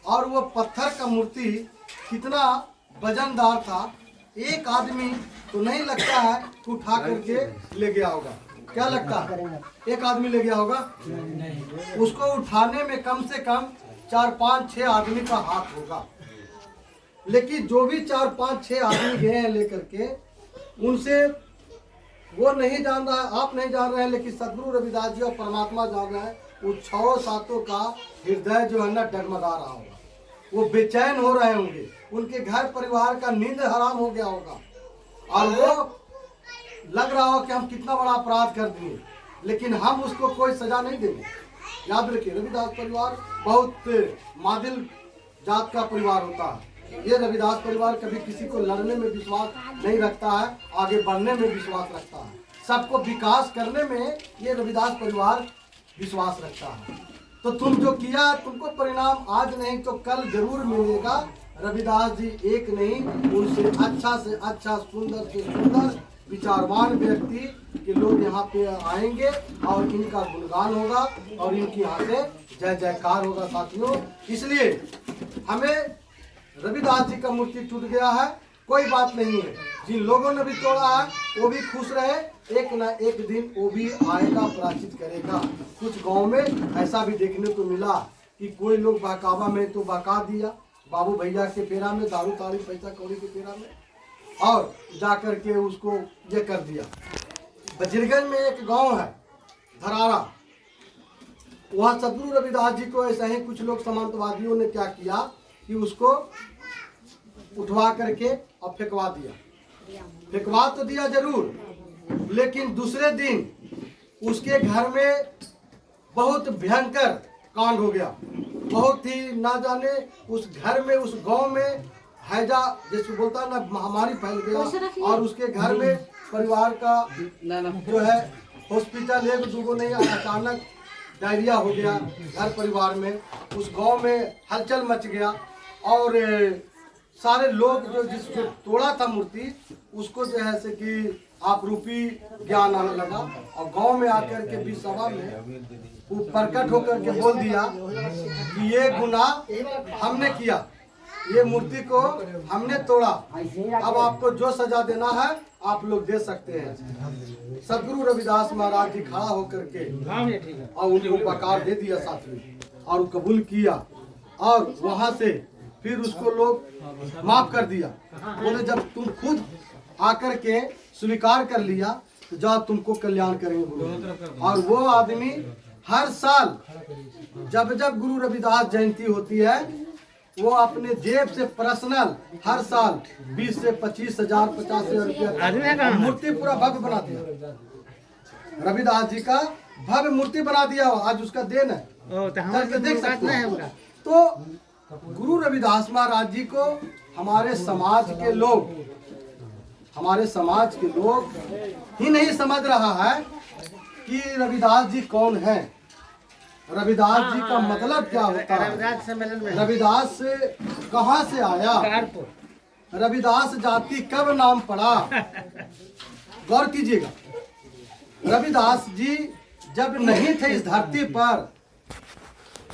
और वो पत्थर का मूर्ति कितना वजनदार था, एक आदमी तो नहीं लगता है कि उठा करके ले गया होगा। क्या लगता है, एक आदमी ले गया होगा? उसको उठाने में कम से कम 4, 5, 6 आदमी का हाथ होगा। लेकिन जो भी 4, 5, 6 आदमी गए हैं लेकर के, उनसे वो नहीं जान रहा है, आप नहीं जान रहे हैं, लेकिन सदगुरु रविदास जी और परमात्मा जान रहे हैं। उन 6-7 का हृदय जो है ना डगमगा रहा होगा, वो बेचैन हो रहे होंगे, उनके घर परिवार का नींद हराम हो गया होगा, और वो लग रहा हो कि हम कितना बड़ा अपराध कर दिए, लेकिन हम उसको कोई सजा नहीं देंगे। याद रखिए, रविदास परिवार बहुत मादिल जात का परिवार होता है। ये रविदास परिवार कभी किसी को लड़ने में विश्वास नहीं रखता है, आगे बढ़ने में विश्वास रखता है, सबको विकास करने में ये रविदास परिवार विश्वास रखता है। तो तुम जो किया, तुमको परिणाम आज नहीं तो कल जरूर मिलेगा। रविदास जी एक नहीं, उनसे अच्छा से अच्छा, सुंदर से सुंदर विचारवान व्यक्ति के लोग यहाँ पे आएंगे और इनका गुणगान होगा और इनकी यहाँ से जय जयकार होगा साथियों। इसलिए हमें रविदास जी का मूर्ति टूट गया है, कोई बात नहीं है। जिन लोगों ने भी तोड़ा है वो भी खुश रहे, एक न एक दिन वो भी आएगा, प्रायश्चित करेगा। कुछ गांव में ऐसा भी देखने को मिला कि कोई लोग बहकावा में तो बहका दिया, बाबू भैया के पेरा में, दारू ताड़ी पैसा कौड़ी के पेरा में, और जाकर के उसको ये कर दिया। बजरगंज में एक गांव है धरारा, वहाँ सदगुरु रविदास जी को ऐसा ही कुछ लोग सामंतवादियों ने क्या किया कि उसको उठवा करके और फेंकवा दिया। फेंकवा तो दिया जरूर, लेकिन दूसरे दिन उसके घर में बहुत भयंकर कांड हो गया। बहुत ही ना जाने उस घर में, उस गांव में हैजा जैसे बोलता है ना, महामारी फैल गया, और उसके घर में परिवार का जो है हॉस्पिटल एक दूगो नहीं, अचानक डायरिया हो गया घर परिवार में। उस गांव में हलचल मच गया और सारे लोग जो जिसको तोड़ा था मूर्ति, उसको जो है से कि आप रूपी ज्ञान आने लगा, और गांव में आकर के भी सभा में वो प्रकट होकर के बोल दिया कि ये गुनाह हमने किया, ये मूर्ति को हमने तोड़ा, अब आपको जो सजा देना है आप लोग दे सकते हैं। सदगुरु रविदास महाराज जी खड़ा होकर के और उनको पकार दे दिया साथ में, और कबूल किया, और वहां से फिर उसको लोग माफ कर दिया। बोले जब तुम खुद आकर के स्वीकार कर लिया तो जाओ, तुमको कल्याण करेंगे बोले। और वो आदमी हर साल जब जब गुरु रविदास जयंती होती है, वो अपने जेब से पर्सनल हर साल 20 से 25 हजार 50 हजार रुपया मूर्ति पूरा भव्य बना दिया। रविदास जी का भव्य मूर्ति बना दिया, आज उसका देन है, देख सकते हैं। तो गुरु रविदास महाराज जी को हमारे समाज के लोग ही नहीं समझ रहा है कि रविदास जी कौन है, रविदास जी का मतलब क्या होता है, रविदास कहाँ से आया, रविदास जाति कब नाम पड़ा। गौर कीजिएगा, रविदास जी जब नहीं थे इस धरती पर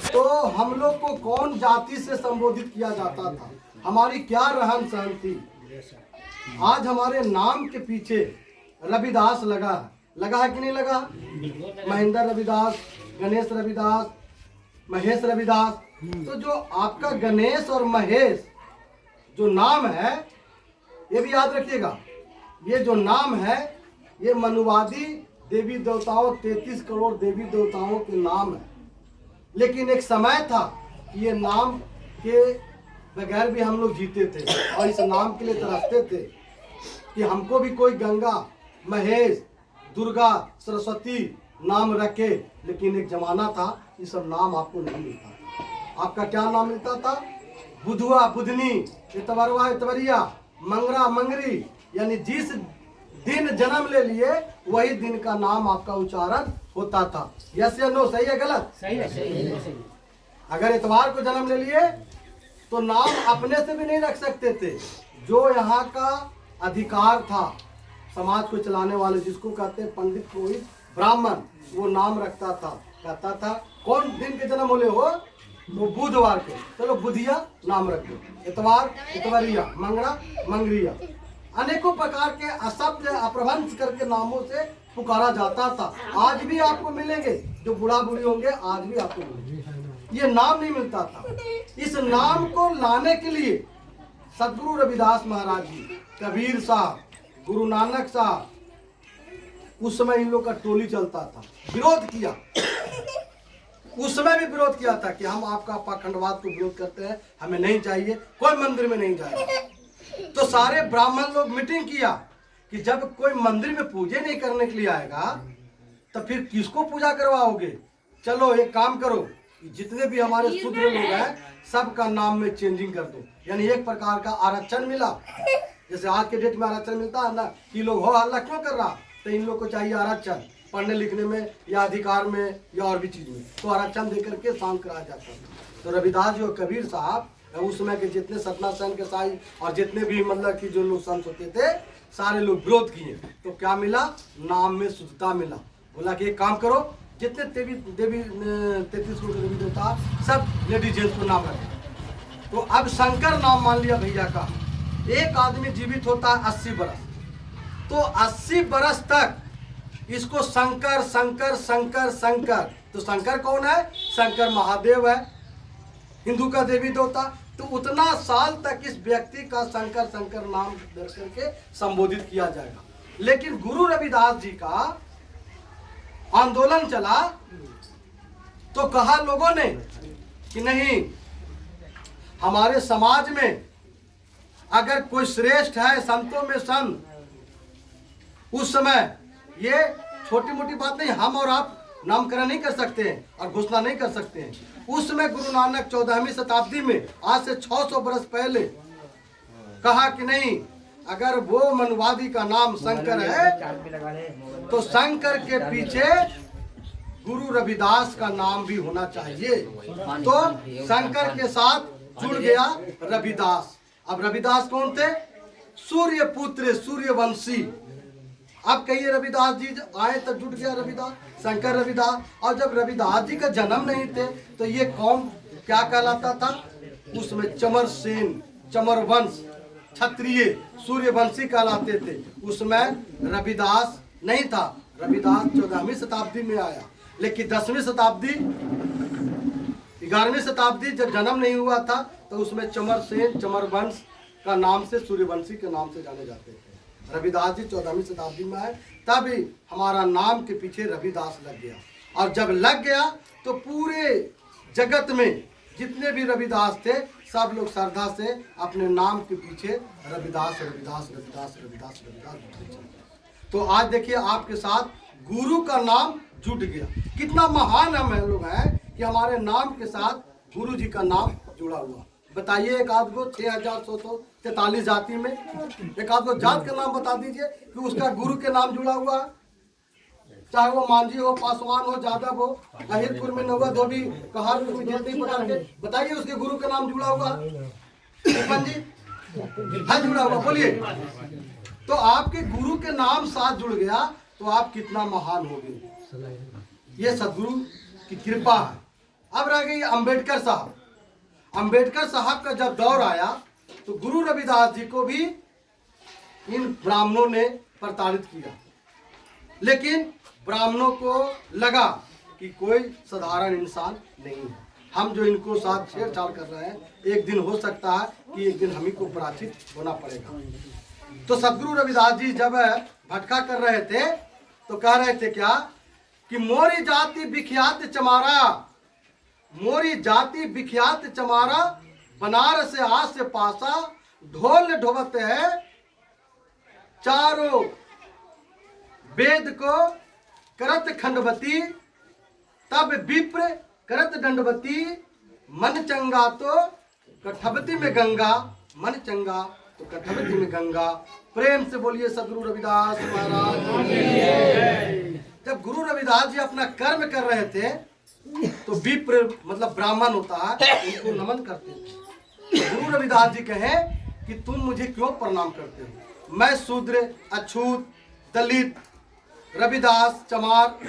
तो हम लोग को कौन जाति से संबोधित किया जाता था, हमारी क्या रहन सहन थी। आज हमारे नाम के पीछे रविदास लगा है कि नहीं लगा? महेंद्र रविदास, गणेश रविदास, महेश रविदास। तो जो आपका गणेश और महेश जो नाम है, ये भी याद रखिएगा, ये जो नाम है ये मनुवादी देवी देवताओं 33 करोड़ देवी देवताओं के नाम है। लेकिन एक समय था कि ये नाम के बगैर भी हम लोग जीते थे और इस नाम के लिए तरसते थे कि हमको भी कोई गंगा, महेश, दुर्गा, सरस्वती नाम रखे। लेकिन एक जमाना था ये सब नाम आपको नहीं मिलता था। आपका क्या नाम मिलता था? बुधुआ, बुधनी, इतवरवा, इतवरिया, मंगरा, मंगरी, यानी जिस दिन जन्म ले लिए वही दिन का नाम आपका उच्चारण होता था। यस या नो? सही है गलत? सही है। अगर इतवार को जन्म ले लिए तो नाम अपने से भी नहीं रख सकते थे। जो यहाँ का अधिकार था समाज को चलाने वाले, जिसको कहते हैं पंडित, पुरोहित, ब्राह्मण, वो नाम रखता था, कहता था कौन दिन के जन्म होले हो तो बुधवार को चलो बुधिया नाम रख दो, इतवार इतवरिया, मंगला मंगरिया। अनेकों प्रकार के अशब्द अपभ्रंश करके नामों से पुकारा जाता था। आज भी आपको मिलेंगे, जो बूढ़ा बूढ़ी होंगे आज भी आपको मिलेंगे। ये नाम नहीं मिलता था। इस नाम को लाने के लिए सदगुरु रविदास महाराज जी, कबीर साहब, गुरु नानक साहब, उस समय इन लोग का टोली चलता था, विरोध किया। उस समय भी विरोध किया था कि हम आपका पाखंडवाद को विरोध करते हैं, हमें नहीं चाहिए, कोई मंदिर में नहीं जाएगा। तो सारे ब्राह्मण लोग मीटिंग किया कि जब कोई मंदिर में पूजा नहीं करने के लिए आएगा तो फिर किसको पूजा करवाओगे। चलो एक काम करो, जितने भी हमारे शूद्र लोग हैं सबका नाम में चेंजिंग कर दो। यानी एक प्रकार का आरक्षण मिला। जैसे आज के डेट में आरक्षण मिलता है ना, कि लोग हो हल्ला क्यों कर रहा, तो इन लोग को चाहिए आरक्षण, पढ़ने लिखने में या अधिकार में या और भी चीज में, तो आरक्षण दे करके शांत कराया जाता है। तो रविदास जी और कबीर साहब उस समय के जितने सतना सेन के साई और जितने भी मतलब कि जो लोग संत होते थे, सारे लोग विरोध किए। तो क्या मिला, नाम में शुद्धता मिला। बोला कि एक काम करो, जितने देवी 33 करोड़ देवी देवता सब लेडीज जेंट्स को नाम रखे। तो अब शंकर नाम मान लिया भैया का। एक आदमी जीवित होता है 80 बरस, तो 80 बरस तक इसको शंकर शंकर शंकर शंकर। तो शंकर कौन है, शंकर महादेव है, हिंदू का देवी देवता। तो उतना साल तक इस व्यक्ति का शंकर शंकर नाम दर्ज करके संबोधित किया जाएगा। लेकिन गुरु रविदास जी का आंदोलन चला तो कहा लोगों ने कि नहीं, हमारे समाज में अगर कोई श्रेष्ठ है, संतों में संत, उस समय ये छोटी मोटी बात नहीं, हम और आप नामकरण नहीं कर सकते हैं और घोषणा नहीं कर सकते हैं। उस समय गुरु नानक 14वीं शताब्दी में, आज से 600 वर्ष पहले कहा कि नहीं, अगर वो मनवादी का नाम शंकर है तो शंकर के पीछे गुरु रविदास का नाम भी होना चाहिए। तो शंकर के साथ जुड़ गया रविदास। अब रविदास कौन थे, सूर्य पुत्र, सूर्यवंशी। अब कहिए रविदास जी आए तब जुट गया रविदास, शंकर रविदास। और जब रविदास जी का जन्म नहीं थे तो ये कौम क्या कहलाता था, उसमें चमर सेन, चमर वंश, क्षत्रिय, सूर्यवंशी कहलाते थे। उसमें रविदास नहीं था। रविदास 14वीं शताब्दी में आया, लेकिन 10वीं शताब्दी, 11वीं शताब्दी जब जन्म नहीं हुआ था तो उसमें चमर सेन, चमर वंश का नाम से, सूर्यवंशी के नाम से जाने जाते थे। रविदास जी 14वीं शताब्दी में आए, तभी हमारा नाम के पीछे रविदास लग गया। और जब लग गया तो पूरे जगत में जितने भी रविदास थे सब लोग श्रद्धा से अपने नाम के पीछे रविदास रविदास रविदास रविदास रविदास। तो आज देखिए आपके साथ गुरु का नाम जुट गया। कितना महान हम लोग हैं कि हमारे नाम के साथ गुरु जी का नाम जुड़ा हुआ। बताइए एक आध को 6143 जाति में एक आध को जात का नाम बता दीजिए कि उसका गुरु के नाम जुड़ा हुआ है। चाहे वो मांझी हो, पासवान हो, जादव हो, अहिरपुर में नौवा धोबी, कहारपुर में जितनी प्रकार के, बताइए उसके गुरु के नाम जुड़ा हुआ जी है, जुड़ा हुआ, बोलिए। तो आपके गुरु के नाम साथ जुड़ गया तो आप कितना महान हो गए। ये सदगुरु की कृपा है। अब रह गई अंबेडकर साहब। अंबेडकर साहब का जब दौर आया तो गुरु रविदास जी को भी इन ब्राह्मणों ने प्रताड़ित किया। लेकिन ब्राह्मणों को लगा कि कोई साधारण इंसान नहीं है, हम जो इनको साथ छेड़छाड़ कर रहे हैं, एक दिन हो सकता है कि एक दिन हम ही को पराजित होना पड़ेगा। तो सदगुरु रविदास जी जब भटका कर रहे थे तो कह रहे थे क्या कि मोरी जाति विख्यात चमारा, मोरी जाति विख्यात चमारा, बनारस से आस से पासा, ढोल ढोबत है चारों वेद को करत खंडवती, तब विप्र करत दंडवती, मन चंगा तो कठवती में गंगा, मन चंगा तो कठवती में गंगा। प्रेम से बोलिए सदगुरु रविदास महाराज। जब गुरु रविदास जी अपना कर्म कर रहे थे तो विप्र मतलब ब्राह्मण होता है, उनको नमन करते थे। तो गुरु रविदास जी कहे कि तुम मुझे क्यों प्रणाम करते हो, मैं शूद्र, अछूत, दलित, रविदास, चमार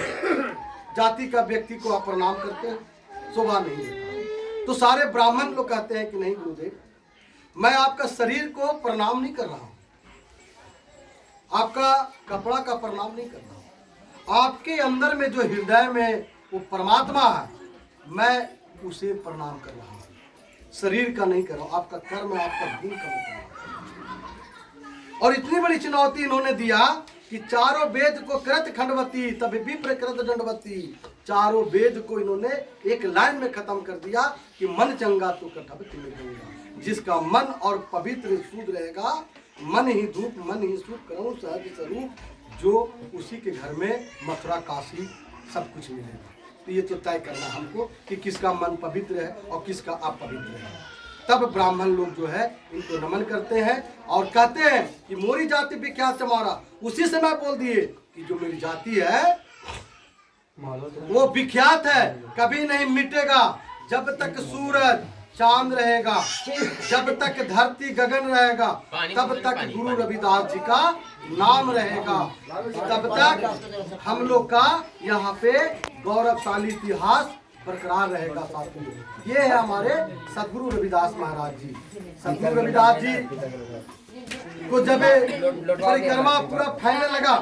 जाति का व्यक्ति को आप प्रणाम करते हैं, शोभा नहीं देता। तो सारे ब्राह्मण लोग कहते हैं कि नहीं गुरुदेव, मैं आपका शरीर को प्रणाम नहीं कर रहा हूं, आपका कपड़ा का प्रणाम नहीं कर रहा हूं, आपके अंदर में जो हृदय में वो परमात्मा है, मैं उसे प्रणाम कर रहा हूं, शरीर का नहीं कर रहा हूं। आपका कर्म, आपका गुण का मतलब। और इतनी बड़ी चुनौती इन्होंने दिया कि चारों वेद को कृत खंडवती तब विप्र कृत दंडवती, चारों वेद को इन्होंने एक लाइन में खत्म कर दिया कि मन चंगा तो कटवती में गंगा। जिसका मन और पवित्र शुद्ध रहेगा, मन ही धूप मन ही सुख करूं सहज स्वरूप, जो उसी के घर में मथुरा काशी सब कुछ मिलेगा। तो ये तो तय करना हमको कि किसका मन पवित्र है और किसका अपवित्र है। तब ब्राह्मण लोग जो है इनको नमन करते हैं और कहते हैं कि मोरी जाति विख्यात चमारा। उसी समय बोल दिए कि जो मेरी जाति है वो विख्यात है, कभी नहीं मिटेगा। जब तक सूरज चांद रहेगा, जब तक धरती गगन रहेगा, तब तक गुरु रविदास जी का नाम रहेगा, तब तक हम लोग का यहाँ पे गौरवशाली इतिहास बरकरार रहेगा। साथियों, ये है हमारे सदगुरु रविदास महाराज जी। सदगुरु रविदास जी को जब परिक्रमा पूरा फैलने लगा,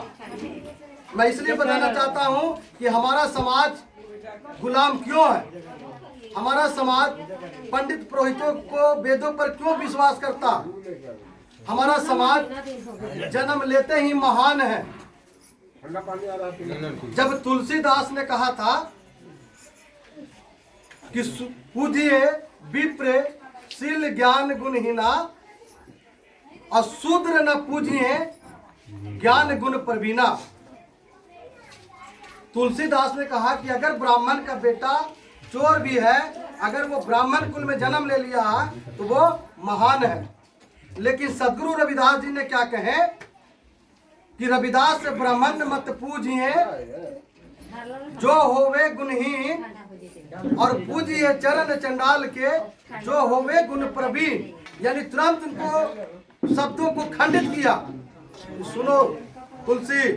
मैं इसलिए बताना चाहता हूँ कि हमारा समाज गुलाम क्यों है, हमारा समाज पंडित पुरोहितों को वेदों पर क्यों विश्वास करता, हमारा समाज जन्म लेते ही महान है। जब तुलसीदास ने कहा था कि पूजिए विप्र शील ज्ञान गुणहीना और शूद्र न पूजिए ज्ञान गुण प्रवीणा। तुलसीदास ने कहा कि अगर ब्राह्मण का बेटा चोर भी है, अगर वो ब्राह्मण कुल में जन्म ले लिया तो वो महान है। लेकिन सदगुरु रविदास जी ने क्या कहे कि रविदास ब्राह्मण मत पूजिए जो होवे गुणहीन, और पूजिए चरण चंडाल के जो होवे गुण प्रवीण। यानी तुरंत उनको शब्दों को खंडित किया। सुनो तुलसी,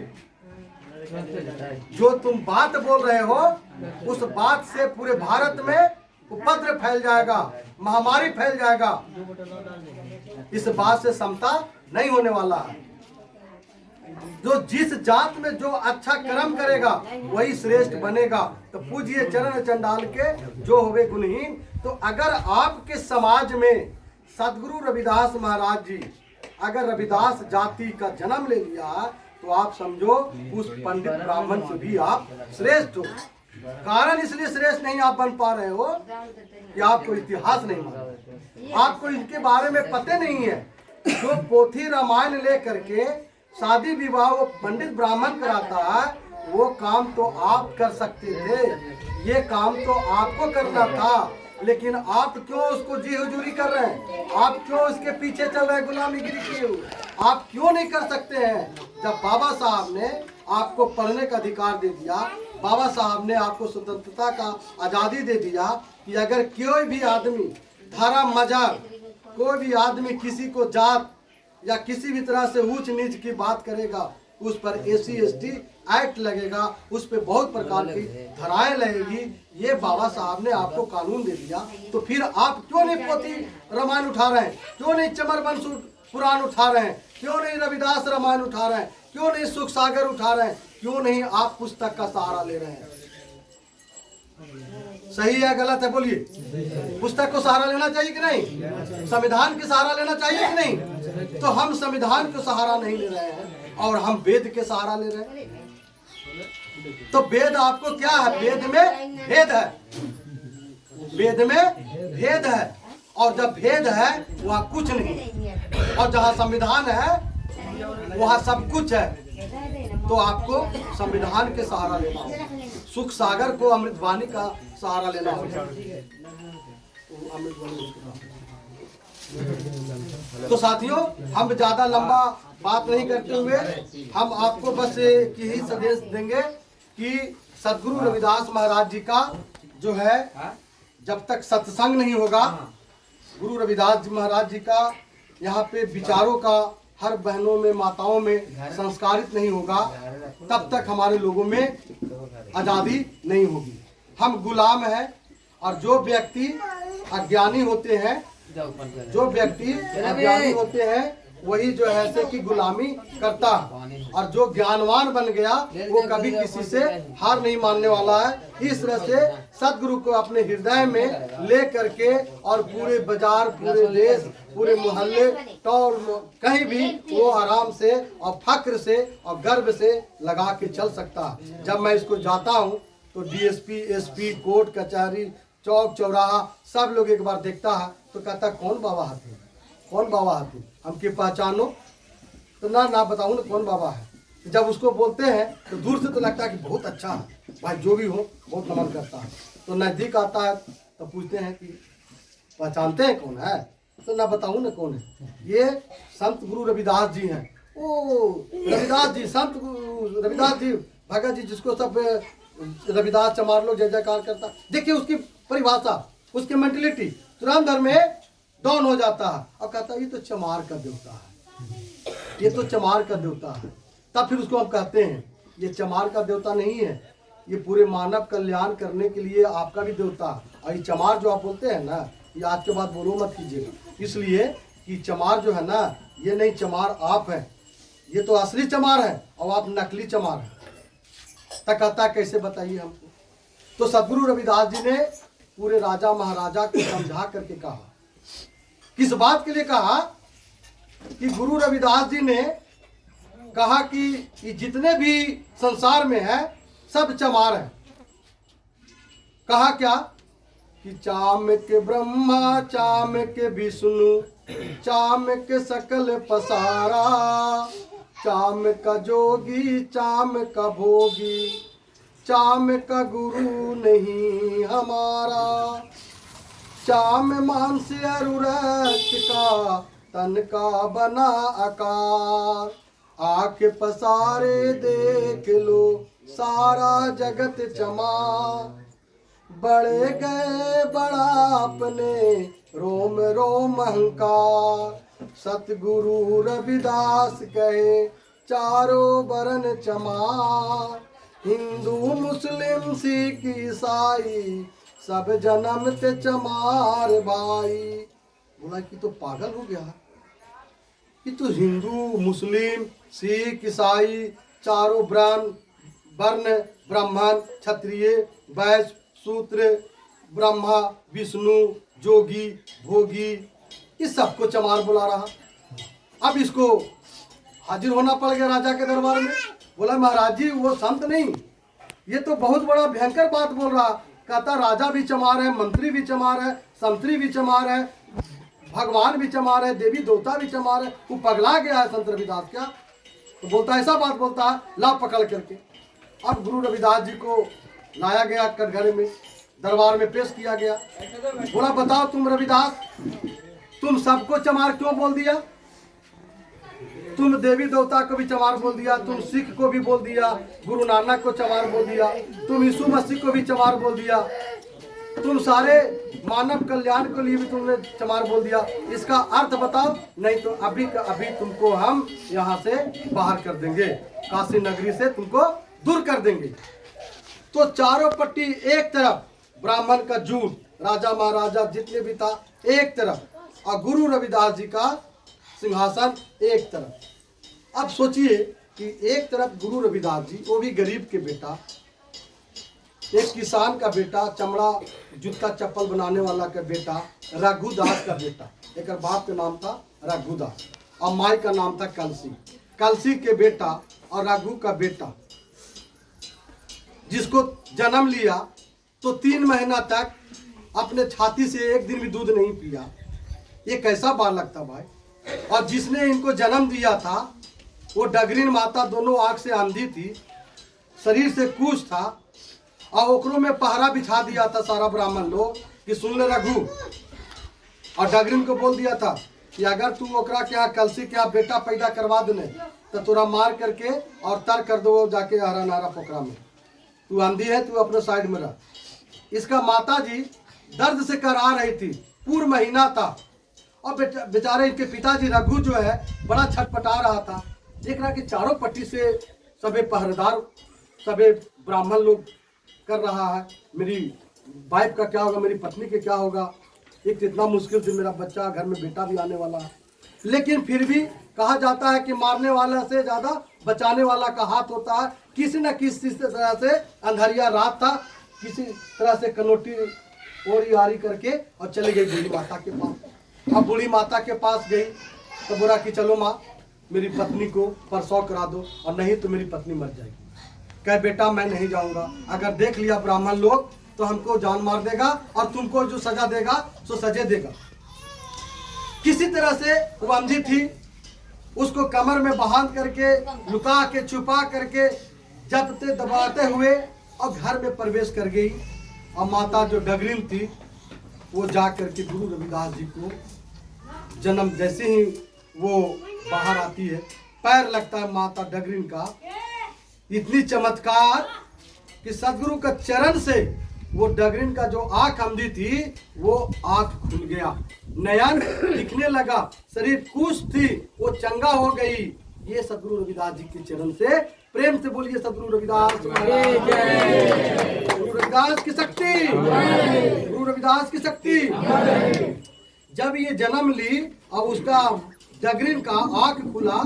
जो तुम बात बोल रहे हो उस बात से पूरे भारत में उपद्रव फैल जाएगा, महामारी फैल जाएगा। इस बात से समता नहीं होने वाला है। जो जिस जात में जो अच्छा कर्म करेगा वही श्रेष्ठ बनेगा। तो पूजिए चरण चंडाल के जो होवे गुणहीन। तो अगर आपके समाज में सदगुरु रविदास महाराज जी अगर रविदास जाति का जन्म ले लिया तो आप समझो उस पंडित ब्राह्मण से भी आप श्रेष्ठ हो। कारण इसलिए श्रेष्ठ नहीं आप बन पा रहे हो कि आपको इतिहास नहीं मालूम, आपको इनके बारे में पता नहीं है। जो पोथी रामायण ले करके शादी विवाह वो पंडित ब्राह्मण कराता है, वो काम तो आप कर सकते थे, ये काम तो आपको करना था। लेकिन आप क्यों उसको जी हुजूरी कर रहे हैं, आप क्यों उसके पीछे चल रहे हैं गुलामीगिरी किए हुए, आप क्यों नहीं कर सकते हैं? जब बाबा साहब ने आपको पढ़ने का अधिकार दे दिया, बाबा साहब ने आपको स्वतंत्रता का आज़ादी दे दिया कि अगर कोई भी आदमी धर्म मजहब, कोई भी आदमी किसी को जात या किसी भी तरह से ऊंच नीच की बात करेगा उस पर SC/ST एक्ट लगेगा, उस पर बहुत प्रकार की धाराएं लगेगी। ये बाबा साहब ने आपको कानून दे दिया, तो फिर आप क्यों नहीं पोथी रामायण उठा रहे हैं, क्यों नहीं चमर वंश पुराण उठा रहे हैं, क्यों नहीं रविदास रामायण उठा रहे हैं, क्यों नहीं सुख सागर उठा रहे हैं, क्यों नहीं आप पुस्तक का सहारा ले रहे हैं? सही है गलत है बोलिए? पुस्तक को सहारा लेना चाहिए कि नहीं? संविधान के सहारा लेना चाहिए कि नहीं? तो हम संविधान को सहारा नहीं ले रहे हैं और हम वेद के सहारा ले रहे हैं। तो वेद आपको क्या है? वेद में भेद है, वेद में भेद है। और जब भेद है वहाँ कुछ नहीं, और जहाँ संविधान है वहाँ सब कुछ है। तो आपको संविधान के सहारा लेना होगा, सुख सागर को अमृतवाणी का सहारा लेना होगा। तो साथियों, हम ज्यादा लंबा बात नहीं करते हुए हम आपको बस यही संदेश देंगे कि सदगुरु रविदास महाराज जी का जो है, जब तक सत्संग नहीं होगा, गुरु रविदास जी महाराज जी का यहाँ पे विचारों का हर बहनों में माताओं में संस्कारित नहीं होगा, तब तक हमारे लोगों में आज़ादी नहीं होगी। हम गुलाम हैं, और जो व्यक्ति अज्ञानी होते हैं, जो व्यक्ति अज्ञानी होते हैं वही जो है ऐसे की गुलामी करता है, और जो ज्ञानवान बन गया वो कभी किसी से हार नहीं मानने वाला है। इस तरह से सदगुरु को अपने हृदय में ले करके और पूरे बाजार, पूरे देश, पूरे मोहल्ले और कहीं भी वो आराम से और फक्र से और गर्व से लगा के चल सकता है। जब मैं इसको जाता हूँ तो डीएसपी, एसपी, कोर्ट कचहरी, चौक चौराहा सब लोग एक बार देखता है तो कहता कौन बाबा हाथी, कौन बाबा हाथी, हमके पहचानो तो ना बताऊँ ना कौन बाबा है। जब उसको बोलते हैं तो दूर से तो लगता है कि बहुत अच्छा है भाई, जो भी हो बहुत नमन करता है। तो नज़दीक आता है तो पूछते हैं कि पहचानते हैं कौन है, तो ना बताऊँ ना कौन है। ये संत गुरु रविदास जी हैं। ओ रविदास जी, संत गुरु रविदास जी, भगत जी, जिसको सब रविदास चमार लोग जय जयकार करता। देखिए उसकी परिभाषा, उसकी मेंटलिटी तुरंत धर्म में डाउन हो जाता है और कहता है ये तो चमार का देवता है, ये तो चमार का देवता है। तब फिर उसको हम कहते हैं ये चमार का देवता नहीं है, ये पूरे मानव कल्याण करने के लिए आपका भी देवता है। और ये चमार जो आप बोलते हैं ना, ये आज के बाद बोलो मत कीजिएगा, इसलिए कि चमार जो है ना, ये नहीं, चमार आप हैं, ये तो असली चमार है और आप नकली चमार हैं। तक कहता कैसे बताइए हमको। तो सदगुरु रविदास जी ने पूरे राजा महाराजा को समझा करके कहा, किस बात के लिए कहा कि गुरु रविदास जी ने कहा कि जितने भी संसार में है सब चमार हैं। कहा क्या कि चाम के ब्रह्मा, चाम के विष्णु, चाम के सकल पसारा, चाम का जोगी, चाम का भोगी, चाम का गुरु नहीं हमारा। चाम मांस अरुरत का, तन का बना आकार, आके पसारे देख लो सारा जगत चमा। बढ़े गए बड़ा अपने रोम रोम अहंकार, सतगुरु रविदास कहे चारों बरन चमार। हिंदू मुस्लिम सिख ईसाई सब जन्म ते चमार भाई। बोला कि तो पागल हो गया, कि तो हिंदू मुस्लिम सिख ईसाई चारों वर्ण ब्राह्मण क्षत्रिय वैश्य शूद्र ब्रह्मा विष्णु जोगी भोगी इस सबको चमार बुला रहा। अब इसको हाजिर होना पड़ गया राजा के दरबार में। बोला महाराज जी वो संत नहीं, ये तो बहुत बड़ा भयंकर बात बोल रहा। कहता राजा भी चमार है, मंत्री भी चमार है, संतरी भी चमार है, भगवान भी चमार है, देवी देवता भी चमार है। वो पगला गया है संत रविदास क्या? तो बोलता ऐसा बात बोलता है, ला पकड़ करके। अब गुरु रविदास जी को लाया गया कटघरे में, दरबार में पेश किया गया। बोला बताओ तुम रविदास, तुम सबको चमार क्यों बोल दिया? तुम देवी देवता को भी चमार बोल दिया, तुम सिख को भी बोल दिया, गुरु नानक को चमार बोल दिया, तुम यीशु मसीह को भी चमार बोल दिया, तुम सारे मानव कल्याण के लिए भी तुमने चमार बोल दिया। इसका अर्थ बताओ, नहीं तो अभी का अभी तुमको हम यहाँ से बाहर कर देंगे, काशी नगरी से तुमको दूर कर देंगे। तो चारों पट्टी एक तरफ ब्राह्मण का झूठ, राजा महाराजा जितने भी था एक तरफ, और गुरु रविदास जी का सिंहासन एक तरफ। अब सोचिए कि एक तरफ गुरु रविदास जी, वो भी गरीब के बेटा, एक किसान का बेटा, चमड़ा जूता चप्पल बनाने वाला का बेटा, रघुदास का बेटा। एक बाप का नाम था रघुदास और माई का नाम था कलसी। कलसी के बेटा और रघु का बेटा जिसको जन्म लिया तो 3 महीना तक अपने छाती से एक दिन भी दूध नहीं पिया। ये कैसा बालक था भाई? और जिसने इनको जन्म दिया था वो डगरीन माता, दोनों आंख से अंधी थी, शरीर से कुछ था, और ओकरों में पहरा बिछा दिया था सारा ब्राह्मण लोग कि सुन ले रघु। और डगरीन को बोल दिया था कि अगर तू ओकरा के यहाँ कलसी के यहाँ बेटा पैदा करवा देने तो तोरा मार करके और तर कर दो जाके हरा नारा पोखरा में। तू अंधी है, तू अपने साइड में रह। इसका माता जी दर्द से करा रही थी, पूरा महीना था, और बेचारे इनके पिताजी रघु जो है बड़ा छटपटा रहा था। देख रहा कि चारों पट्टी से सबे पहरेदार, सबे ब्राह्मण लोग कर रहा है, मेरी वाइफ का क्या होगा, मेरी पत्नी के क्या होगा, एक इतना मुश्किल से मेरा बच्चा, घर में बेटा भी आने वाला है। लेकिन फिर भी कहा जाता है कि मारने वाला से ज्यादा बचाने वाला का हाथ होता है। किसी न किसी तरह से अंधेरिया रात था, किसी तरह से कनोटी ओरी आरी करके और चली गई बूढ़ी माता के पास। अब बूढ़ी माता के पास गई तो बोला कि चलो माँ, मेरी पत्नी को परसौ करा दो, और नहीं तो मेरी पत्नी मर जाएगी। कहे बेटा मैं नहीं जाऊंगा, अगर देख लिया ब्राह्मण लोग तो हमको जान मार देगा और तुमको जो सजा देगा सो सजे देगा। किसी तरह से वो अंधी थी, उसको कमर में बांध करके लुका के छुपा करके जबते दबाते हुए और घर में प्रवेश कर गई। और माता जो डगरीन थी वो जा करके गुरु रविदास जी को जन्म, जैसे ही वो बाहर आती है पैर लगता है माता डगरीन का, इतनी चमत्कार कि सदगुरु का चरण से वो डगरीन का जो आंख अंधी थी वो आंख खुल गया, नयन दिखने लगा, शरीर कुछ थी वो चंगा हो गई। ये सदगुरु रविदास जी के चरण से, प्रेम से बोलिए सदगुरु रविदास, गुरु रविदास की शक्ति, गुरु रविदास की शक्ति। जब ये जन्म ली और उसका डगरीन का आंख खुला,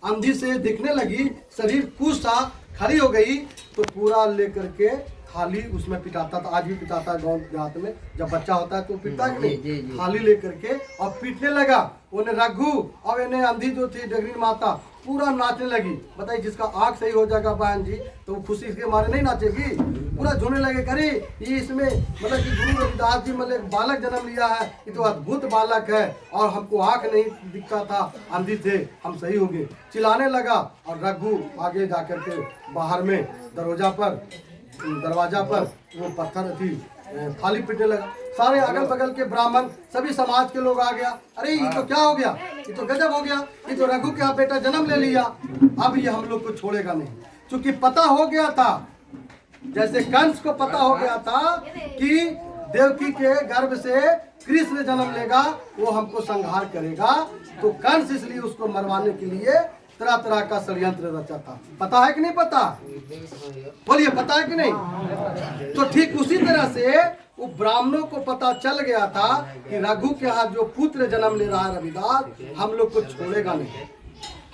अंधी से दिखने लगी, शरीर कुछ था, खड़ी हो गई, तो पूरा लेकर के थाली उसमें पिटाता था। आज भी पिटाता है गाँव देहात में, जब बच्चा होता है तो पिटता है कि नहीं, थाली लेकर के और पीटने लगा। उन्हें रघु और इन्हें अंधी जो थी डगरीन माता पूरा नाचने लगी। बताइए जिसका आँख सही हो जाएगा बहन जी तो वो खुशी के मारे नहीं नाचेगी, पूरा झूमने लगे। करे ये इसमें मतलब कि गुरु रविदास जी मतलब एक बालक जन्म लिया है, ये तो अद्भुत बालक है, और हमको आँख नहीं दिखता था, अंधी थे, हम सही हो गए। चिल्लाने लगा और रघु आगे जाकर के बाहर में दरवाजा पर वो पत्थर थी थाली पीटने लगा। सारे अगल बगल के ब्राह्मण सभी समाज के लोग आ गया, अरे ये तो क्या हो गया, ये तो गजब हो गया, ये तो रघु का बेटा जन्म ले लिया, अब ये हम लोग को छोड़ेगा नहीं। क्योंकि पता हो गया था, जैसे कंस को पता हो गया था कि देवकी के गर्भ से कृष्ण जन्म लेगा, वो हमको संहार करेगा, तो कंस इसलिए उसको मरवाने के लिए तरह तरह का षड्यंत्र रचा था। पता है कि नहीं पता, बोलिए पता है कि नहीं। तो ठीक उसी तरह से वो ब्राह्मणों को पता चल गया था कि रघु के यहाँ जो पुत्र जन्म ले रहा है रविदास, हम लोग को छोड़ेगा नहीं,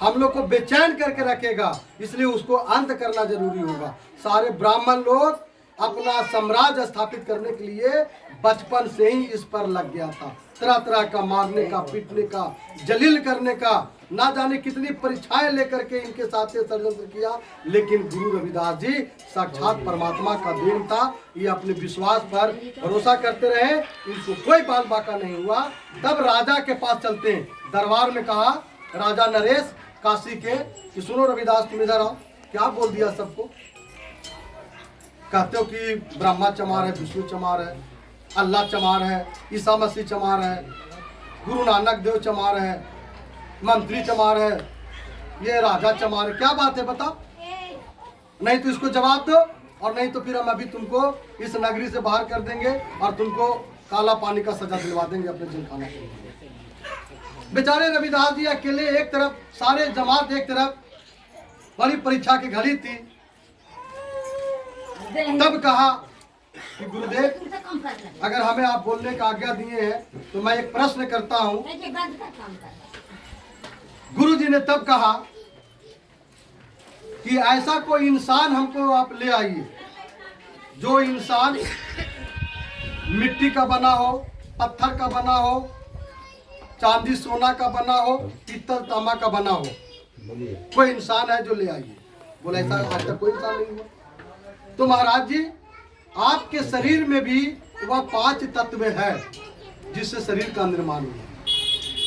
हम लोग को बेचैन करके रखेगा, इसलिए उसको अंत करना जरूरी होगा। सारे ब्राह्मण लोग अपना साम्राज्य स्थापित करने के लिए बचपन से ही इस पर लग गया था, तरह तरह का मारने का, पीटने का, जलील करने का, ना जाने कितनी परीक्षाएं लेकर के इनके साथ षड्यंत्र किया। लेकिन गुरु रविदास जी साक्षात परमात्मा का देन था, ये अपने विश्वास पर भरोसा करते रहे, इनको कोई बाल बाका नहीं हुआ। तब राजा के पास चलते हैं, दरबार में कहा राजा नरेश काशी के कि सुनो रविदास तुम इधर आओ। क्या बोल दिया सबको, कहते हो कि ब्रह्मा चमार है, विष्णु चमार है, अल्लाह चमार है, ईसा मसीह चमार है, गुरु नानक देव चमार है, मंत्री चमार है, ये राजा चमार है, क्या बात है बता। नहीं तो इसको जवाब दो, और नहीं तो फिर हम अभी तुमको इस नगरी से बाहर कर देंगे और तुमको काला पानी का सजा दिलवा देंगे अपने जेल खाना के। बेचारे रविदास जी अकेले एक तरफ, सारे जमात एक तरफ, बड़ी परीक्षा की घड़ी थी। तब कहा कि गुरुदेव अगर हमें आप बोलने का आज्ञा दिए हैं तो मैं एक प्रश्न करता हूं। गुरु जी ने तब कहा कि ऐसा कोई इंसान हमको आप ले आइए, जो इंसान मिट्टी का बना हो, पत्थर का बना हो, चांदी सोना का बना हो, पीतल तांबा का बना हो, कोई इंसान है जो ले आइए। बोला ऐसा आज तक कोई इंसान नहीं हुआ। तो महाराज जी आपके शरीर में भी वह 5 तत्व है जिससे शरीर का निर्माण हुआ।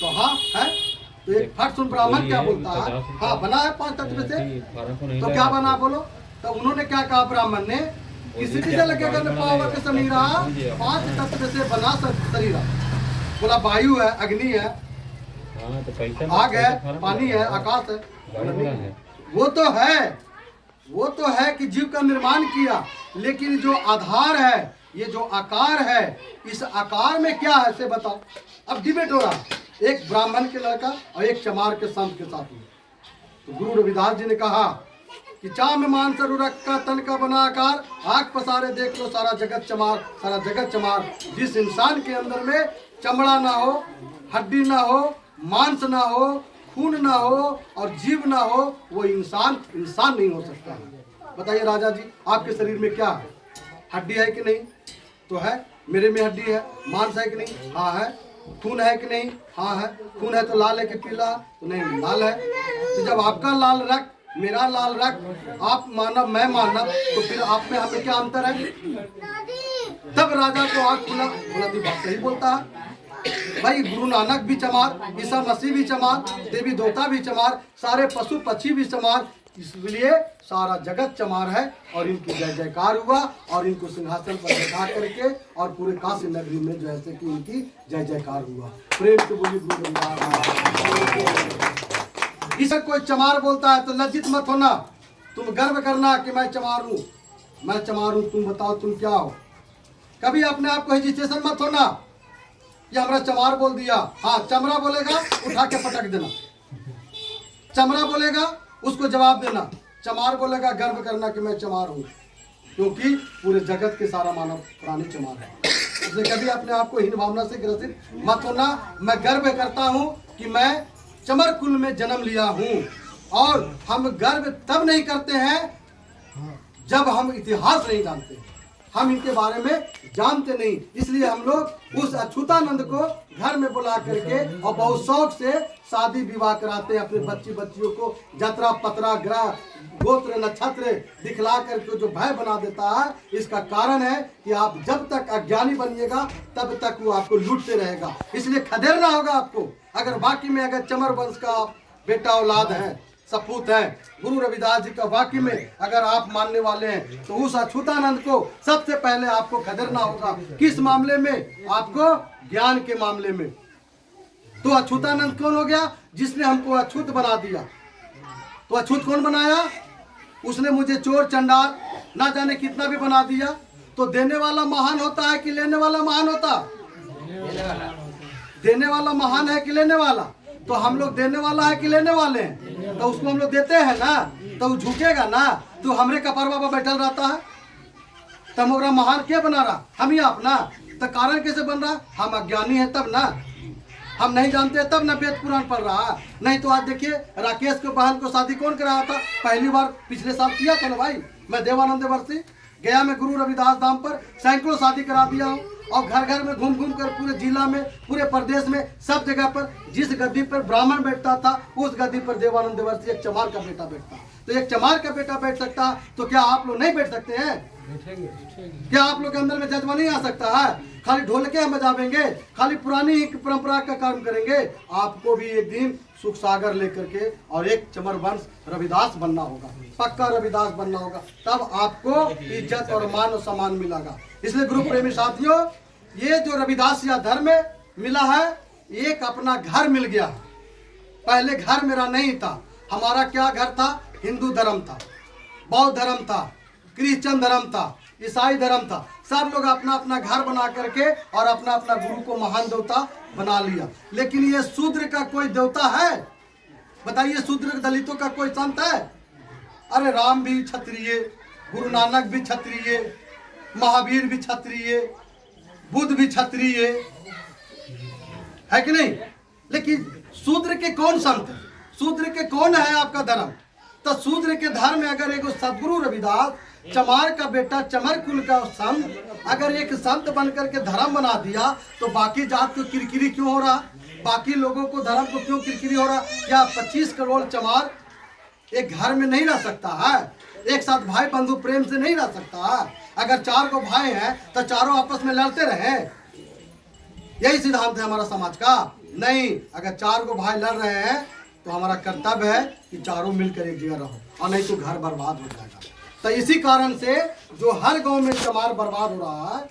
तो हाँ है, तो एक फट सुन ब्राह्मण क्या बोलता है, हाँ बना है 5 तत्व से, तो क्या बना बोलो। तो उन्होंने क्या कहा ब्राह्मण ने, किसी भी लगेगा पावर के समीरा 5 तत्व से बना शरीर। बोला वायु है, अग्नि है, आग है, पानी है, आकाश है। वो तो है कि जीव का निर्माण किया, लेकिन जो आधार है, ये जो आकार है, इस आकार में क्या है से बताओ। अब डिबेट हो रहा है, एक ब्राह्मण के लड़का और एक चमार के संत के साथ में। तो गुरु रविदास जी ने कहा कि चाम मान सर रखा तन का बना आकार, आँख पसारे देख लो सारा जगत चमार, सारा जगत चमार। जिस इंसान के अंदर में चमड़ा ना हो, हड्डी ना हो, मांस ना हो, खून ना हो और जीव ना हो, वो इंसान इंसान नहीं हो सकता। बताइए राजा जी, आपके शरीर में क्या है? हड्डी है कि नहीं? तो है। मेरे में हड्डी है। मांस है कि नहीं? हाँ है। खून है कि नहीं? हाँ है। खून है तो लाल है कि पीला? तो नहीं, लाल है। तो जब आपका लाल रक्त, मेरा लाल रक्त, आप मानव मैं मानव, तो फिर आप में हमें क्या अंतर है? तब राजा को आँख खुला, बोला तो बात सही बोलता है भाई। गुरु नानक भी चमार, ईसा मसीह भी चमार, देवी देवता भी चमार, सारे पशु पक्षी भी चमार, इसलिए सारा जगत चमार है। और इनकी जय जयकार हुआ और इनको सिंहासन पर बैठा करके और पूरे काशी नगरी में जैसे कि इनकी जय जयकार हुआ। प्रेम से बोलिए गुरु रविदास। इसे कोई चमार बोलता है तो लज्जित मत होना, तुम गर्व करना कि मैं चमार हूँ, मैं चमार हूँ, तुम बताओ तुम क्या हो। कभी अपने आप को हेजिटेशन मत होना कि हमारा चमार बोल दिया। हाँ, चमड़ा बोलेगा उठा के पटक देना, चमड़ा बोलेगा उसको जवाब देना, चमार बोलेगा गर्व करना कि मैं चमार हूँ, क्योंकि पूरे जगत के सारा मानव प्राणी चमार है। इसलिए कभी अपने आप को हीन भावना से ग्रसित मत होना। मैं गर्व करता हूँ कि मैं चमर कुल में जन्म लिया हूँ। और हम गर्व तब नहीं करते हैं जब हम इतिहास नहीं जानते, हम इनके बारे में जानते नहीं। इसलिए हम लोग उस अछूतानंद को घर में बुला करके और बहुत शौक से शादी विवाह कराते हैं अपने बच्चियों को। जतरा पतरा ग्रह गोत्र नक्षत्र दिखला करके जो भय बना देता है, इसका कारण है कि आप जब तक अज्ञानी बनिएगा तब तक वो आपको लूटते रहेगा। इसलिए खदेड़ना होगा आपको। अगर बाकी में अगर चमर वंश का बेटा औलाद है, सपूत है, गुरु रविदास जी का वाक्य में अगर आप मानने वाले हैं, तो उस अछूतानंद को सबसे पहले आपको खदेड़ना होगा। किस मामले में? आपको ज्ञान के मामले में। तो अछूतानंद कौन हो गया? जिसने हमको अछूत बना दिया। तो अछूत कौन बनाया? उसने मुझे चोर चंडाल ना जाने कितना भी बना दिया। तो देने वाला महान होता है कि लेने वाला महान होता? देने वाला महान है कि लेने वाला? तो हम लोग देने वाला है कि लेने वाले हैं? तो उसको हम लोग देते हैं ना, तो वो झुकेगा ना। तो हमरे कपार बाबा बैठल रहता है, तब ओकरा महान क्या बना रहा? हम ही अपना। तो कारण कैसे बन रहा? हम अज्ञानी है तब ना, हम नहीं जानते तब ना वेद पुराण पढ़ रहा। नहीं तो आज देखिए राकेश के बहन को शादी कौन कराया था? पहली बार पिछले साल किया था ना भाई, मैं देवानंद वर्षी गया में गुरु रविदास धाम पर सैकड़ों शादी करा दिया हूँ। और घर घर में घूम घूम कर पूरे जिला में, पूरे प्रदेश में, सब जगह पर जिस गद्दी पर ब्राह्मण बैठता था उस गद्दी पर देवानंद वर्षी एक चमार का बेटा बैठता। तो एक चमार का बेटा बैठ सकता, तो क्या आप लोग नहीं बैठ सकते हैं? क्या आप लोग के अंदर में जज्बा नहीं आ सकता है? खाली ढोलके हम बजावेंगे, खाली पुरानी ही परंपरा का काम करेंगे? आपको भी एक दिन सुख सागर लेकर के और एक चमर वंश रविदास बनना होगा, पक्का रविदास बनना होगा, तब आपको इज्जत और मान और सम्मान मिलेगा। इसलिए गुरु प्रेमी साथियों, ये जो रविदास या धर्म मिला है, एक अपना घर मिल गया। पहले घर मेरा नहीं था। हमारा क्या घर था? हिंदू धर्म था, बौद्ध धर्म था, क्रिश्चियन धर्म था, ईसाई धर्म था। सब लोग अपना अपना घर बना करके और अपना अपना गुरु को महान देवता बना लिया। लेकिन ये शूद्र का कोई देवता है? बताइए, शूद्र दलितों का कोई संत है? अरे राम भी क्षत्रिय, गुरु नानक भी क्षत्रिय, महावीर भी क्षत्रिय, बुद्ध भी क्षत्रिय है कि नहीं? लेकिन शूद्र के कौन संत है? शूद्र के कौन है आपका धर्म? तो शूद्र के धर्म में अगर एक सदगुरु रविदास चमार का बेटा, चमर कुल का संत, अगर एक संत बनकर के धर्म बना दिया, तो बाकी जात को किरकिरी क्यों हो रहा? बाकी लोगों को धर्म को क्यों किरकिरी हो रहा? क्या 25 करोड़ चमार एक घर में नहीं रह सकता है? एक साथ भाई बंधु प्रेम से नहीं रह सकता है? अगर 4 को भाई हैं तो चारों आपस में लड़ते रहे? यही सिद्धांत है हमारा समाज का? नहीं, अगर 4 को भाई लड़ रहे हैं तो हमारा कर्तव्य है कि चारों मिलकर एक जगह रहो, और नहीं तो घर बर्बाद हो जाएगा। तो इसी कारण से जो हर गांव में चमार बर्बाद हो रहा है,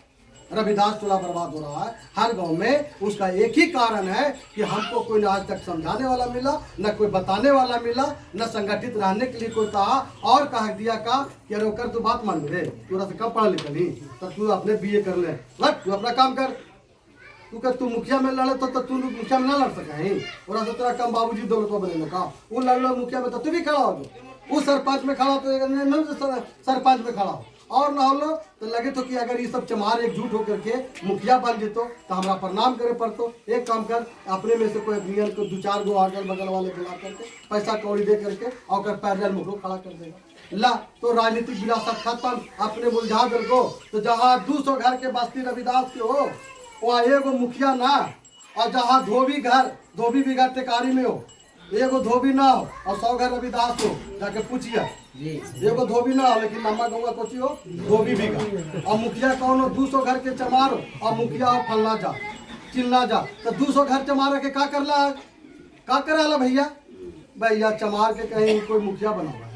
रविदास टोला बर्बाद हो रहा है हर गांव में, उसका एक ही कारण है कि हमको कोई आज तक समझाने वाला मिला, न कोई बताने वाला मिला, न संगठित रहने के लिए कोई कहा। और कह दिया का कि अरे कर तू बात मान रे, तू से कब पढ़ा लिखा नहीं, तो तू अपने BA कर ले, लट तू अपना काम कर। तू कर तू मुखिया में लड़े तो तू मुखिया में ना लड़ सका है, और तेरा कम बाबूजी दौलत बने का, वो लड़ लो मुखिया में तो तू भी खड़ा हो गया। उस सरपंच में खड़ा तो सरपंच में खड़ा हो, और ना हो लो तो लगे तो कि अगर ये सब चमार एकजुट होकर के मुखिया बन जेतो तो हमारा प्रणाम करे पड़तो। एक काम कर, अपने में से कोई अग्नियन को 2-4 गो अगल बगल वाले बुला करके पैसा कौड़ी दे करके और पैदल मुखो खड़ा कर देगा। ला तो राजनीतिक विरासत खत्म, अपने बुझा दल को। तो जहाँ 200 घर के बस्ती रविदास के हो वहाँ एगो मुखिया ना, और जहाँ धोबी बिघा टेकारी में हो एगो धोबी ना हो और 100 घर रविदास हो, जाके पूछिए एगो धोबी ना हो लेकिन नम्मा गंगा कोची हो धोबी बिघा। और मुखिया कौन हो 200 घर के चमार हो, और मुखिया हो फलना जा चिल्ला जा। तो 200 घर चमार के का करा भैया भैया चमार के कहीं कोई मुखिया बना हुआ है।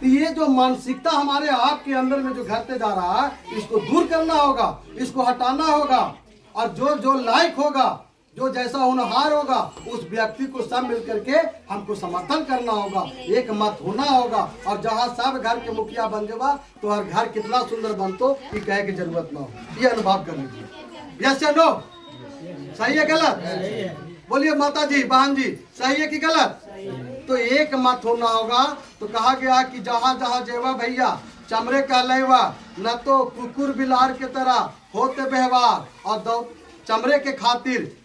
तो ये जो मानसिकता हमारे आपके अंदर में जो घटते जा रहा है इसको दूर करना होगा, इसको हटाना होगा। और जो लायक होगा, जो जैसा होनहार होगा उस व्यक्ति को सब मिल करके हमको समर्थन करना होगा, एक मत होना होगा। और जहाँ सब घर के मुखिया बन जावा तो हर घर कितना सुंदर बनतो ये कहे की जरूरत ना हो। ये अनुभव कर लीजिए। यस या नो? सही है गलत? बोलिए माता जी बहन जी, सही है कि गलत? तो एक मत होना होगा। तो कहा गया कि जहाँ जहाँ जेवा भैया चमड़े का लेवा, न तो कुकुर बिलार के तरह होते व्यवहार, और चमड़े के खातिर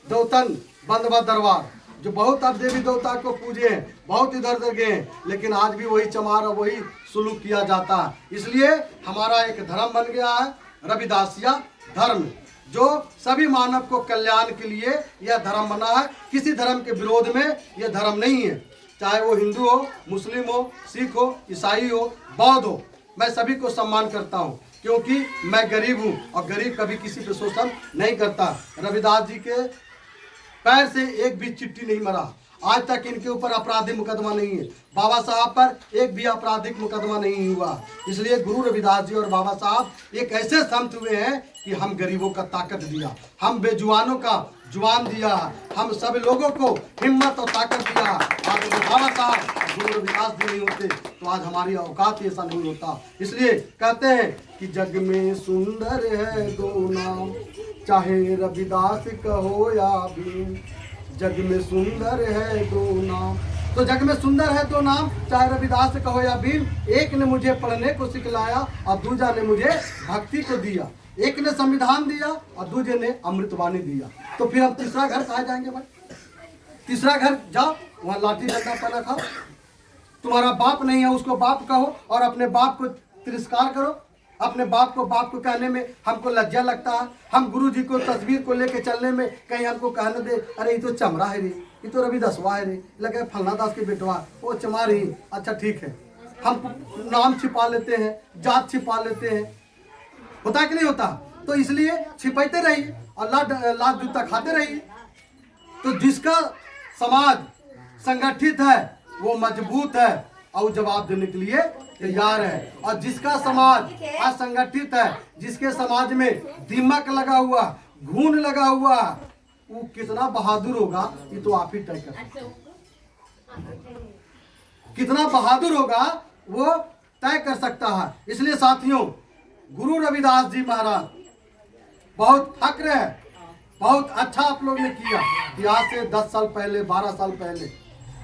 दौतन बंदवा दरबार। जो बहुत अब देवी देवता को पूजे हैं, बहुत इधर उधर गए हैं, लेकिन आज भी वही चमार और वही सुलूक किया जाता है। इसलिए हमारा एक धर्म बन गया है रविदासिया धर्म, जो सभी मानव को कल्याण के लिए यह धर्म बना है। किसी धर्म के विरोध में यह धर्म नहीं है, चाहे वो हिंदू हो, मुस्लिम हो, सिख हो, ईसाई हो, बौद्ध हो। मैं सभी को सम्मान करता हूँ क्योंकि मैं गरीब हूँ और गरीब कभी किसी पे शोषण नहीं करता। रविदास जी के पैर से एक भी चिट्ठी नहीं मरा, आज तक इनके ऊपर आपराधिक मुकदमा नहीं है। बाबा साहब पर एक भी आपराधिक मुकदमा नहीं हुआ। इसलिए गुरु रविदास जी और बाबा साहब एक ऐसे संत हुए हैं कि हम गरीबों का ताकत दिया, हम बेजुबानों का जुबान दिया, हम सब लोगों को हिम्मत और ताकत दिया। आज बाबा साहब गुरु रविदास जी नहीं होते तो आज हमारी औकात ऐसा नहीं होता। इसलिए कहते हैं कि जग में सुंदर है दो नाम, चाहे रविदास कहो या भीम, जग में सुंदर है दो नाम। तो जग में सुंदर है दो नाम, चाहे रविदास कहो या भीम। एक ने मुझे पढ़ने को सिखलाया और दूजा ने मुझे भक्ति को दिया। एक ने संविधान दिया और दूजे ने अमृतवाणी दिया। तो फिर हम तीसरा घर कहाँ जाएंगे भाई? तीसरा घर जाओ, वहाँ लाठी डंडा पहना खाओ। तुम्हारा बाप नहीं है उसको बाप कहो और अपने बाप को तिरस्कार करो। अपने बाप को कहने में हमको लज्जा लगता है। हम गुरु जी को तस्वीर को लेके चलने में कहीं हमको कहने दे, अरे ये तो चमड़ा है रे, ये तो रविदासवा है रे, लगे फलना दास के बेटवा, वो चमार ही। अच्छा ठीक है, हम नाम छिपा लेते हैं, जात छिपा लेते हैं, होता कि नहीं होता? तो इसलिए छिपाते रहिए और लात जूता खाते रहिए। तो जिसका समाज संगठित है वो मजबूत है और जवाब देने के लिए तैयार है। और जिसका समाज असंगठित है, जिसके समाज में दिमक लगा हुआ, घून लगा हुआ, वो कितना बहादुर होगा ये तो आप ही तय कर सकते हैं। कितना बहादुर होगा वो तय कर सकता है। इसलिए साथियों, गुरु रविदास जी महाराज बहुत फक्र है, बहुत अच्छा आप लोग ने किया कि आज से 10 साल पहले, 12 साल पहले,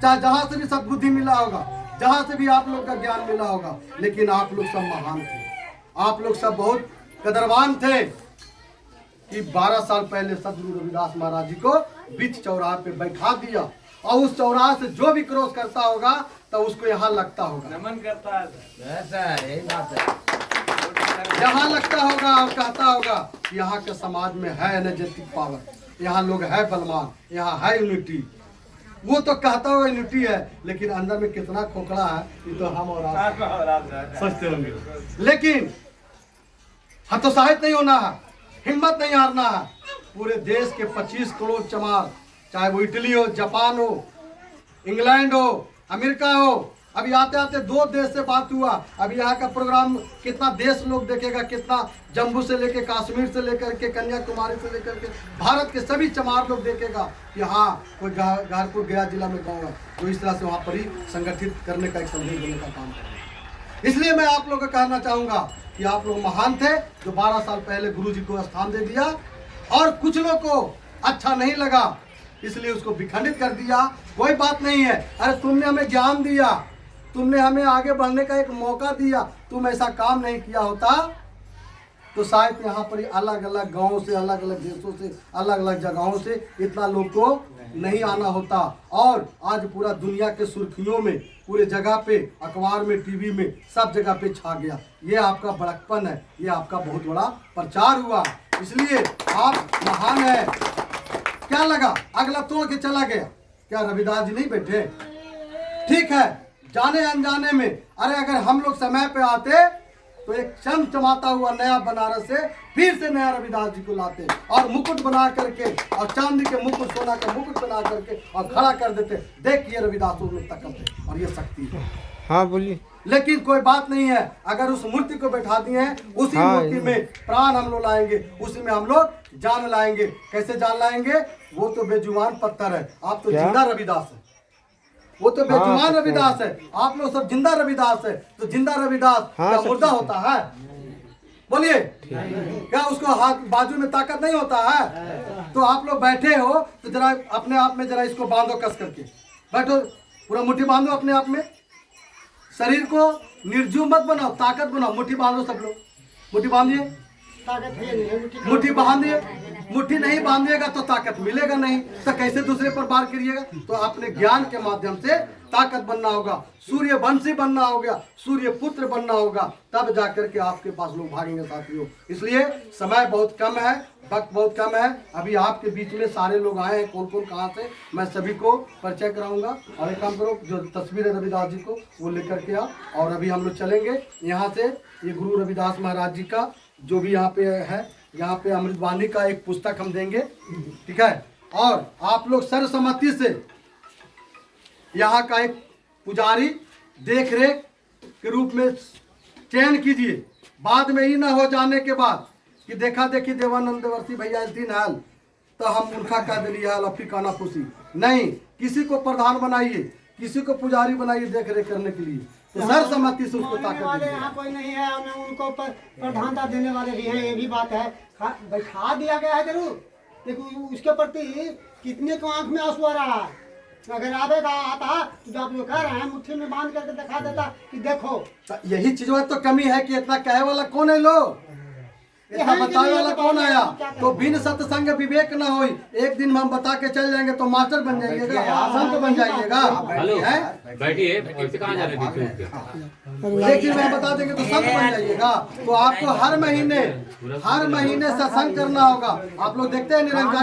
चाहे जहां से भी सद्बुद्धि मिला होगा, जहां से भी आप लोग का ज्ञान मिला होगा, लेकिन आप लोग सब महान थे, आप लोग सब बहुत कदरवान थे कि 12 साल पहले सदगुरु रविदास महाराज जी को बीच चौराहे पे बैठा दिया। और उस चौराहे से जो भी क्रॉस करता होगा तो उसको यहाँ लगता होगा, नमन करता है। यहाँ लगता होगा और कहता होगा कि यहाँ के समाज में है एनर्जेटिक पावर, यहाँ लोग है बलवान, यहाँ है यूनिटी। वो तो कहता हुआ यूनिटी है, लेकिन अंदर में कितना खोखला है ये तो हम और आप सोचते होंगे। लेकिन हतोत्साहित नहीं होना है, हिम्मत नहीं हारना है। पूरे देश के 25 करोड़ चमार, चाहे वो इटली हो, जापान हो, इंग्लैंड हो, अमेरिका हो, अभी आते आते 2 देश से बात हुआ। अभी यहाँ का प्रोग्राम कितना देश लोग देखेगा, कितना जम्मू से लेके कश्मीर से लेकर के कन्याकुमारी से लेकर के भारत के सभी चमार लोग देखेगा कि हाँ कोई घारपुर गया जिला में गाँव है, तो इस तरह से वहाँ पर ही संगठित करने का एक संदेश देने का काम करें। इसलिए मैं आप लोगों को कहना चाहूँगा कि आप लोग महान थे जो 12 साल पहले गुरु जी को स्थान दे दिया, और कुछ लोग को अच्छा नहीं लगा इसलिए उसको विखंडित कर दिया। कोई बात नहीं है, अरे तुमने हमें ज्ञान दिया, तुमने हमें आगे बढ़ने का एक मौका दिया, तुम ऐसा काम नहीं किया होता तो शायद यहाँ पर अलग अलग गांवों से, अलग अलग देशों से, अलग अलग जगहों से इतना लोग को नहीं आना होता। और आज पूरा दुनिया के सुर्खियों में, पूरे जगह पे, अखबार में, टीवी में, सब जगह पे छा गया। ये आपका बड़कपन है, ये आपका बहुत बड़ा प्रचार हुआ, इसलिए आप महान है। क्या लगा अगला तोड़ के चला गया? क्या रविदास जी नहीं बैठे? ठीक है, जाने अनजाने में, अरे अगर हम लोग समय पे आते तो एक चमचमाता हुआ नया बनारस से फिर से नया रविदास जी को लाते और मुकुट बना करके, और चांदी के मुकुट, सोना का मुकुट बना करके और खड़ा कर देते। देखिए रविदास में ताकत है और ये शक्ति है। हाँ बोलिए। लेकिन कोई बात नहीं है, अगर उस मूर्ति को बैठा दिए हैं, उसी मूर्ति में प्राण हम लोग लाएंगे, उसी में हम लोग जान लाएंगे। कैसे जान लाएंगे? वो तो बेजुबान पत्थर है, आप तो जिंदा रविदास है। वो तो बेजुबान रविदास है, आप लोग सब जिंदा रविदास है। तो जिंदा रविदास क्या मुर्दा होता है? बोलिए, क्या उसको हाथ बाजू में ताकत नहीं होता है? तो आप लोग बैठे हो तो जरा अपने आप में जरा इसको बांधो, कस करके बैठो, पूरा मुट्ठी बांधो अपने आप में। शरीर को निर्जीव मत बनाओ, ताकत बनाओ। मुट्ठी बांधो सब लोग, मुट्ठी बांधिए, मुट्ठी बांधिए। मुट्ठी नहीं बांधिएगा तो ताकत मिलेगा नहीं, तो कैसे दूसरे पर वार करिएगा? तो अपने ज्ञान के माध्यम से ताकत बनना होगा, सूर्य वंशी बनना होगा, सूर्य पुत्र बनना होगा, तब जाकर के आपके पास लोग भागेंगे साथियों। इसलिए समय बहुत कम है, वक्त बहुत कम है। अभी आपके बीच में सारे लोग आए हैं, कौन कौन कहाँ से, मैं सभी को परिचय कराऊंगा। और एक काम करो, जो तस्वीर है रविदास जी को वो लेकर के आओ, और अभी हम लोग चलेंगे यहाँ से। ये गुरु रविदास महाराज जी का जो भी यहाँ पे है, यहाँ पे अमृतवाणी का एक पुस्तक हम देंगे, ठीक है। और आप लोग सर्वसम्मति से यहाँ का एक पुजारी देख रेख के रूप में चयन कीजिए। बाद में ही ना हो जाने के बाद कि देखा देखी देवानंद वर्षी भैया इस दिन हाल तो हम उनका कह दिली हाल अपनी काना खुशी नहीं। किसी को प्रधान बनाइए, किसी को पुजारी बनाइए देख रेख करने के लिए, तो सर्वसम्मति से उसको ताकत वाले दीजिए। यहाँ कोई नहीं है, और उनको प्रधानता देने वाले भी हैं, ये भी बात है। बैठा दिया गया है जरूर, लेकिन उसके प्रति कितने को आंख में आंसू आ रहा है। अगर आवेगा आता तो जो आप लोग कह रहे हैं मुट्ठी में बांध करके दिखा देता कि देखो। तो यही चीज तो कमी है कि इतना कहे वाला कौन है लोग, इतना बताने वाला कौन आया? तो बिन सत्संग विवेक न हो। एक दिन हम बता के चल जाएंगे तो मास्टर बन जाइएगा, संत बन जाइएगा, बैठिए, कहाँ जा रहे थे? लेकिन मैं बता देंगे तो संत बन जाइएगा। तो आपको हर महीने सत्संग करना होगा। आप लोग देखते हैं निरंकारी